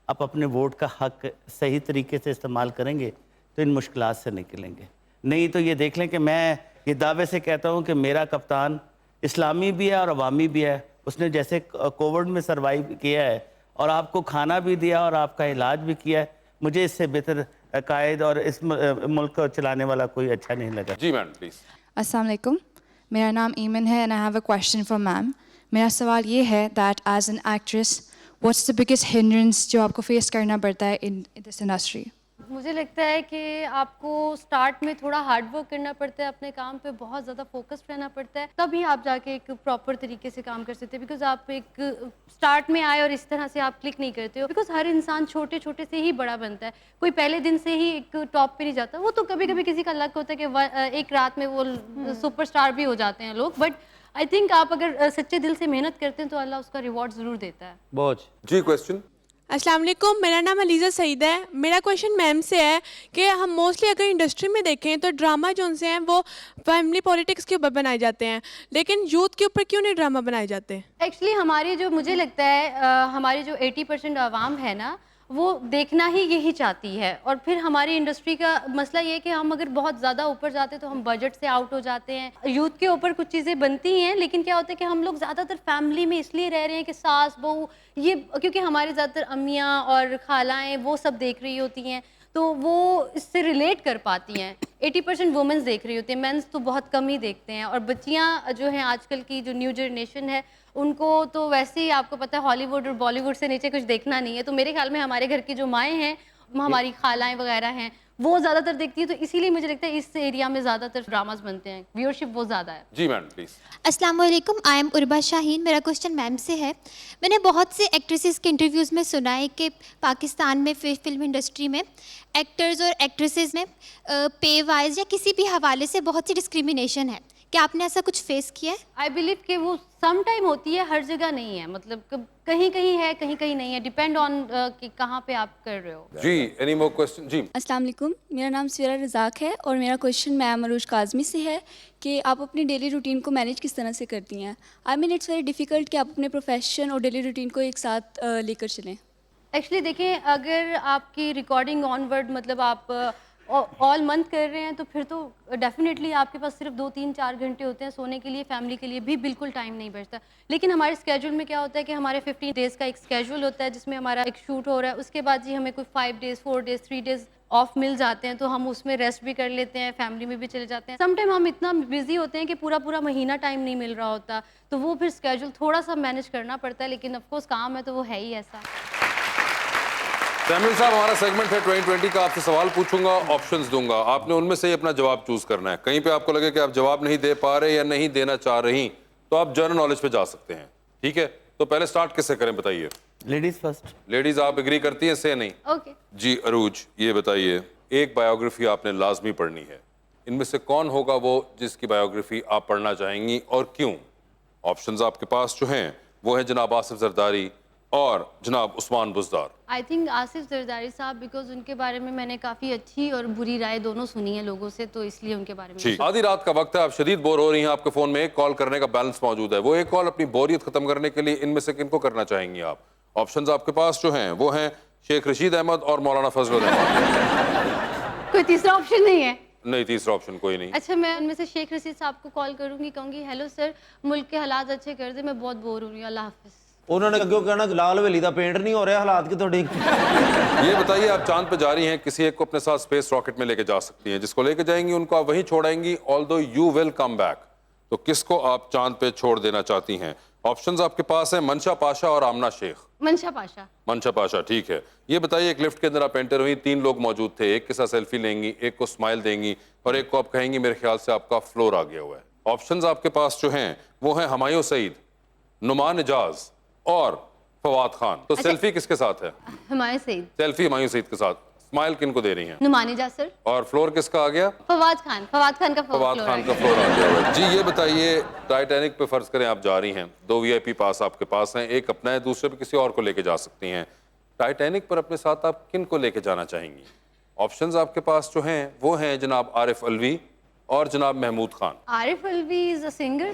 आप अपने वोट का हक सही तरीके से इस्तेमाल करेंगे तो इन मुश्किलात से निकलेंगे। नहीं तो ये देख लें कि मैं ये दावे से कहता हूँ कि मेरा कप्तान इस्लामी भी है और अवामी भी है। उसने जैसे कोविड में सर्वाइव किया है और आपको खाना भी दिया और आपका इलाज भी किया है, मुझे इससे बेहतर कायद और इस मुल्क को चलाने वाला कोई अच्छा नहीं लगा। जी मैम प्लीज। अस्सलाम वालेकुम, मेरा नाम ईमन है and I have a question for ma'am. मेरा सवाल ये है that as an actress what's the biggest hindrance जो आपको फेस करना पड़ता है इन दिस इंडस्ट्री? मुझे लगता है कि आपको स्टार्ट में थोड़ा हार्ड वर्क करना पड़ता है, अपने काम पे बहुत ज़्यादा फोकस्ड रहना पड़ता है, तभी आप जाके एक प्रॉपर तरीके से काम कर सकते हैं। बिकॉज आप एक स्टार्ट में आए और इस तरह से आप क्लिक नहीं करते हो, बिकॉज हर इंसान छोटे छोटे से ही बड़ा बनता है, कोई पहले दिन से ही एक टॉप पे नहीं जाता। वो तो कभी कभी किसी का लक होता है कि एक रात में वो सुपरस्टार भी हो जाते हैं लोग, बट आई थिंक आप अगर सच्चे दिल से मेहनत करते हैं तो अल्लाह उसका रिवॉर्ड ज़रूर देता है। बहुत जी क्वेश्चन। अस्सलाम वालेकुम, मेरा नाम अलीज़ा सईद है। मेरा क्वेश्चन मैम से है कि हम मोस्टली अगर इंडस्ट्री में देखें तो ड्रामा जो उनसे हैं वो फैमिली पॉलिटिक्स के ऊपर बनाए जाते हैं, लेकिन यूथ के ऊपर क्यों नहीं ड्रामा बनाए जाते? एक्चुअली हमारी जो मुझे लगता है हमारी जो 80% आवाम है ना, वो देखना ही यही चाहती है। और फिर हमारी इंडस्ट्री का मसला ये है कि हम अगर बहुत ज़्यादा ऊपर जाते हैं तो हम बजट से आउट हो जाते हैं। यूथ के ऊपर कुछ चीज़ें बनती हैं, लेकिन क्या होता है कि हम लोग ज़्यादातर फैमिली में इसलिए रह रहे हैं कि सास बहू ये, क्योंकि हमारे ज़्यादातर अम्मियाँ और खालाएँ वो सब देख रही होती हैं, तो वो इससे रिलेट कर पाती हैं। 80% वुमेंस देख रही होती हैं, मेंस तो बहुत कम ही देखते हैं। और बच्चियाँ जो हैं आजकल की जो न्यू जनरेशन है, उनको तो वैसे ही आपको पता है हॉलीवुड और बॉलीवुड से नीचे कुछ देखना नहीं है। तो मेरे ख्याल में हमारे घर की जो माएँ हैं, हमारी खालाएँ वगैरह हैं, वो ज़्यादातर देखती है, तो इसीलिए मुझे लगता है इस एरिया में ज़्यादातर ड्रामास बनते हैं, व्यूअरशिप वो ज़्यादा है। जी मैम प्लीज। अस्सलाम वालेकुम, आई एम उर्बा शाहीन। मेरा क्वेश्चन मैम से है। मैंने बहुत से एक्ट्रेसेस के इंटरव्यूज़ में सुना है कि पाकिस्तान में फिल्म इंडस्ट्री में एक्टर्स और एक्ट्रेसेस में पे वाइज या किसी भी हवाले से बहुत सी डिस्क्रिमिनेशन है। क्या आपने ऐसा कुछ फेस किया है? आई बिलीव कि वो सम टाइम होती है, हर जगह नहीं है, मतलब कहीं कहीं है कहीं कहीं नहीं है, डिपेंड ऑन कि कहाँ पे आप कर रहे हो। जी एनी मोर क्वेश्चन? जी। अस्सलाम वालेकुम, मेरा नाम सिरा रज़ाक है और मेरा क्वेश्चन मैम अरूज काज़मी से है कि आप अपनी डेली रूटीन को मैनेज किस तरह से करती हैं? I mean it's very difficult कि आप अपने प्रोफेशन और डेली रूटीन को एक साथ लेकर चलें। एक्चुअली देखें, अगर आपकी रिकॉर्डिंग ऑनवर्ड मतलब आप ऑल मंथ कर रहे हैं तो फिर तो डेफिनेटली आपके पास सिर्फ 2-3-4 घंटे होते हैं सोने के लिए, फैमिली के लिए भी बिल्कुल टाइम नहीं बचता। लेकिन हमारे स्केड्यूल में क्या होता है कि हमारे 15 डेज़ का एक स्केड्यूल होता है जिसमें हमारा एक शूट हो रहा है, उसके बाद जी हमें कोई 5 डेज़ 4 डेज़ 3 डेज़ ऑफ मिल जाते हैं, तो हम उसमें रेस्ट भी कर लेते हैं, फैमिली में भी चले जाते हैं। समटाइम हम इतना बिजी होते हैं कि पूरा महीना टाइम नहीं मिल रहा होता, तो वो फिर स्केड्यूल थोड़ा सा मैनेज करना पड़ता है, लेकिन ऑफकोर्स काम है तो वो है ही ऐसा। सैमुअल साहब, हमारा सेगमेंट है 2020 का। आपसे सवाल पूछूंगा, ऑप्शंस दूंगा, आपने उनमें से ही अपना जवाब चूज करना है। कहीं पे आपको लगे कि आप जवाब नहीं दे पा रहे या नहीं देना चाह रही, तो आप जनरल नॉलेज पे जा सकते हैं। ठीक है, तो पहले स्टार्ट किससे करें बताइए? Ladies first. लेडीज आप एग्री करती हैं से? नहीं। ओके। जी अरूज, ये बताइए, एक बायोग्राफी आपने लाजमी पढ़नी है, इनमें से कौन होगा वो जिसकी बायोग्राफी आप पढ़ना चाहेंगी और क्यों? ऑप्शंस आपके पास जो हैं वो है जनाब आसिफ जरदारी और जनाब उस्मान बुज़दार। आई थिंक आसिफ जरदारी साहब, बिकॉज उनके बारे में मैंने काफ़ी अच्छी और बुरी राय दोनों सुनी है लोगों से, तो इसलिए उनके बारे में। ठीक, आधी रात का वक्त है, आप शदीद बोर हो रही हैं, आपके फ़ोन में एक कॉल करने का बैलेंस मौजूद है, वो एक कॉल अपनी बोरियत ख़त्म करने के लिए इनमें से किनको करना चाहेंगी आप? ऑप्शंस आपके पास जो हैं वो हैं शेख रशीद अहमद और मौलाना फजल अहमद। कोई तीसरा ऑप्शन नहीं है? नहीं, तीसरा ऑप्शन कोई नहीं। अच्छा, मैं उनमें से शेख रशीद साहब को कॉल करूंगी, कहूँगी हेलो सर, मुल्क के हालात अच्छे कर दे, मैं बहुत बोर हो रही हूँ, अल्लाह हाफिज़। उन्होंने क्यों कहना लाल हवेली का पेंट नहीं हो रहा हालात के थोड़ी। ये बताइए, आप चांद पे जा रही हैं, किसी एक को अपने साथ स्पेस रॉकेट में लेके जा सकती हैं, जिसको लेके जाएंगी उनको आप वहीं छोड़ाएंगी, although you will come back, तो किसको आप चांद पे छोड़ देना चाहती हैं? ऑप्शंस आपके पास है मंशा पाशा और आमना शेख। मंशा पाशा। मंशा पाशा, ठीक है। ये बताइए, एक लिफ्ट के अंदर आप एंटर हुई, 3 लोग मौजूद थे, एक के साथ सेल्फी लेंगी, एक को स्माइल देंगी और एक को आप कहेंगी मेरे ख्याल से आपका फ्लोर आ गया हुआ है। ऑप्शंस आपके पास जो हैं वो हैं हुमायूं सईद, नुमान इजाज और फवाद खान। तो सेल्फी किसके साथ है? हुमायूं सईद। सेल्फी हुमायूं सईद के साथ। स्माइल किन को दे रही हैं? नुमानी जासर। और फ्लोर किसका आ गया? फवाद खान का फवाद खान का फ्लोर आ गया हुआ है। जी ये बताइए, टाइटैनिक पे फर्ज करें आप जा रही हैं, 2 VIP पास आपके पास हैं, एक अपना है, दूसरे पे किसी और को लेके जा सकती हैं। टाइटैनिक पर अपने साथ आप किन को लेके जाना चाहेंगी? ऑप्शंस आपके पास जो हैं वो हैं जनाब आरिफ अलवी और जनाब Mahmood Khan. Arif Alvi is a singer.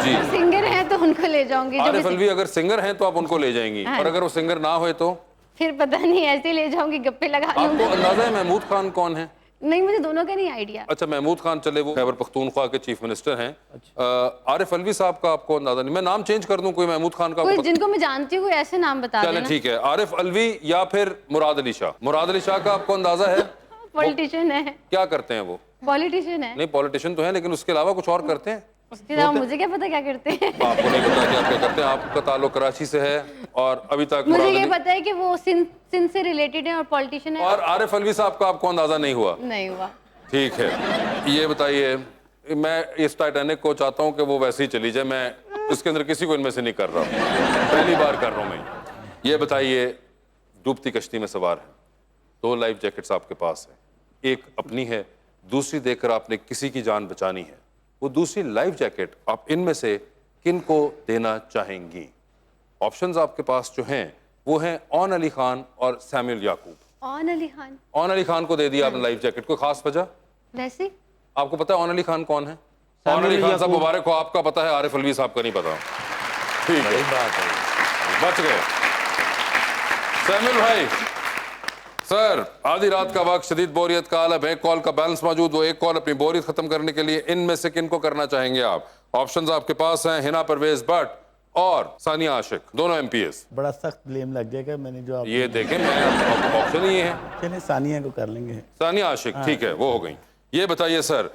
जी सिंगर हैं तो उनको ले जाऊंगी। आरिफ अलवी अगर सिंगर हैं तो आप उनको ले जाएंगी, हाँ। और अगर वो सिंगर ना होए तो फिर पता नहीं, ऐसे ही ले जाऊंगी, गप्पे लगा आपको लूंगी। अंदाजा है महमूद खान कौन है? नहीं, मुझे दोनों का नहीं आइडिया। अच्छा, महमूद खान चले, वो खैबर पख्तूनख्वा के चीफ मिनिस्टर हैं। आरिफ अलवी साहब का आपको अंदाजा नहीं? मैं नाम चेंज कर दूं, कोई महमूद खान का कोई जिनको मैं जानती हूँ ऐसे नाम बता चले देना। ठीक है, आरिफ अलवी या फिर मुराद अली शाह। मुराद अली शाह का आपको अंदाजा है? पॉलिटिशियन है। क्या करते हैं वो? पॉलिटिशियन है। नहीं, पॉलिटिशियन तो है, लेकिन उसके अलावा कुछ और करते हैं? उसके अलावा मुझे क्या पता क्या करते हैं। आपको नहीं पता कि आप क्या करते हैं? आपका ताल्लुक कराची से है और अभी तक मुझे मुराद ये अली पता है कि वो सिंध से रिलेटेड है और पॉलिटिशियन है। और आरिफ अलवी साहब का आपको अंदाजा नहीं हुआ? नहीं हुआ। ठीक है, ये बताइए, मैं इस टाइटैनिक को चाहता हूँ कि वो वैसे ही चली जाए, मैं इसके अंदर किसी को इनमें से नहीं कर रहा हूँ, पहली बार कर रहा हूँ मैं। ये बताइए, डूबती कश्ती में सवार है, 2 लाइफ जैकेट्स आपके पास है, एक अपनी है, दूसरी देकर आपने किसी की जान बचानी है। वो दूसरी लाइफ जैकेट आप इनमें से किन को देना चाहेंगी? ऑप्शंस आपके पास जो हैं वो हैं ओन अली खान और सैमुअल याकूब। ओन अली खान। ओन अली खान को दे दिया आपने लाइफ जैकेट, कोई खास वजह? वैसे आपको पता है ओन अली खान कौन है? ओन अली खान साहब मुबारक हो, आपका पता है, आरिफ अलवी साहब का नहीं पता। ठीक है, बच गए। सैमुअल भाई, सर आधी रात का वक्त, शदीद बोरियत का आलम है, कॉल का बैलेंस मौजूद, वो एक कॉल अपनी बोरियत खत्म करने के लिए इनमें से किन को करना चाहेंगे आप? ऑप्शंस आपके पास हैं, हिना परवेज भट्ट और सानिया आशिक, दोनों MPS। बड़ा सख्त ब्लेम लग जाएगा, मैंने जो आप ये देखें, मैं ऑप्शन ही है। चलिए सानिया को कर लेंगे। सानिया आशिक, ठीक है, वो हो गई। ये बताइए सर,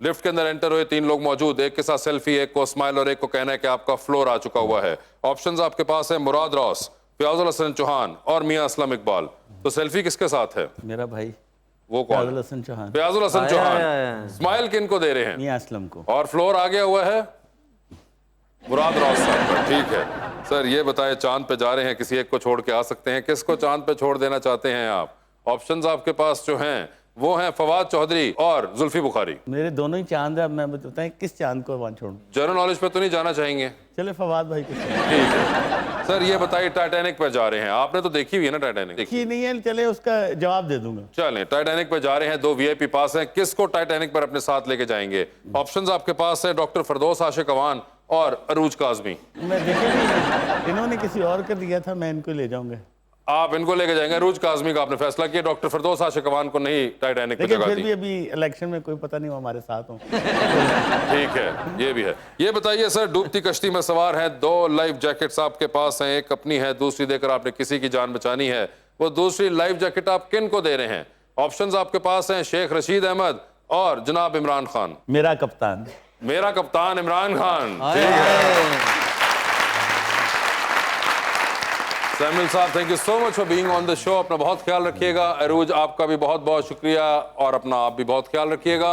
लिफ्ट के अंदर एंटर हुए 3 लोग मौजूद, एक के साथ सेल्फी, एक को स्माइल और एक को कहना है कि आपका फ्लोर आ चुका हुआ है। ऑप्शंस आपके पास है, मुराद रॉस, फयाजुल हसन चौहान और मियां असलम इकबाल। तो सेल्फी किसके साथ है? मेरा भाई। वो कौन? फयाजुल हसन चौहान। फयाजुल हसन चौहान। स्माइल किन को दे रहे हैं? मियां असलम को। और फ्लोर आ गया हुआ है मुराद रॉस साहब का। ठीक है सर, ये बताएं, चांद पे जा रहे हैं, किसी एक को छोड़ के आ सकते हैं, किसको चांद पे छोड़ देना चाहते हैं आप? ऑप्शंस आपके पास जो हैं वो हैं फवाद चौधरी और जुल्फी बुखारी। मेरे दोनों ही चांद है, अब मैं बताएं किस चांद को वहाँ छोड़ूं? जनरल नॉलेज पे तो नहीं जाना चाहेंगे? चले फवाद भाई को। ठीक है सर, ये बताइए, टाइटैनिक पे जा रहे हैं, आपने तो देखी हुई है ना टाइटैनिक? देखी नहीं है, चले उसका जवाब दे दूंगा। चलें, टाइटैनिक पे जा रहे हैं, 2 VIP पास हैं, किसको टाइटैनिक पर अपने साथ लेके जाएंगे? ऑप्शंस आपके पास है, डॉक्टर फरदौस आशिक अवान और अरूज काजमी। मैं देखेंगे, इन्होंने किसी और को दिया था, मैं इनको ले जाऊंगा। आप इनको लेके जाएंगे? अरूज काजमी का आपने फैसला किया, डॉक्टर फरदौस आशिक अवान को नहीं टाइटैनिक पे लेकिन जगह फिर दी। भी अभी इलेक्शन में कोई पता नहीं वो हमारे साथ हो। ठीक है, ये भी है। ये बताइए सर, डूबती कश्ती में सवार है, 2 लाइफ जैकेट्स आपके पास हैं, एक अपनी है, दूसरी देकर आपने किसी की जान बचानी है। वो दूसरी लाइफ जैकेट आप किन को दे रहे हैं? ऑप्शंस आपके पास हैं, शेख रशीद अहमद और जनाब इमरान खान। मेरा कप्तान। मेरा कप्तान इमरान खान। ठीक है सैमुअल साहब, thank you so much for being on the show. अपना बहुत ख्याल रखिएगा। अरूज, आपका भी बहुत बहुत शुक्रिया, और अपना आप भी बहुत ख्याल रखिएगा।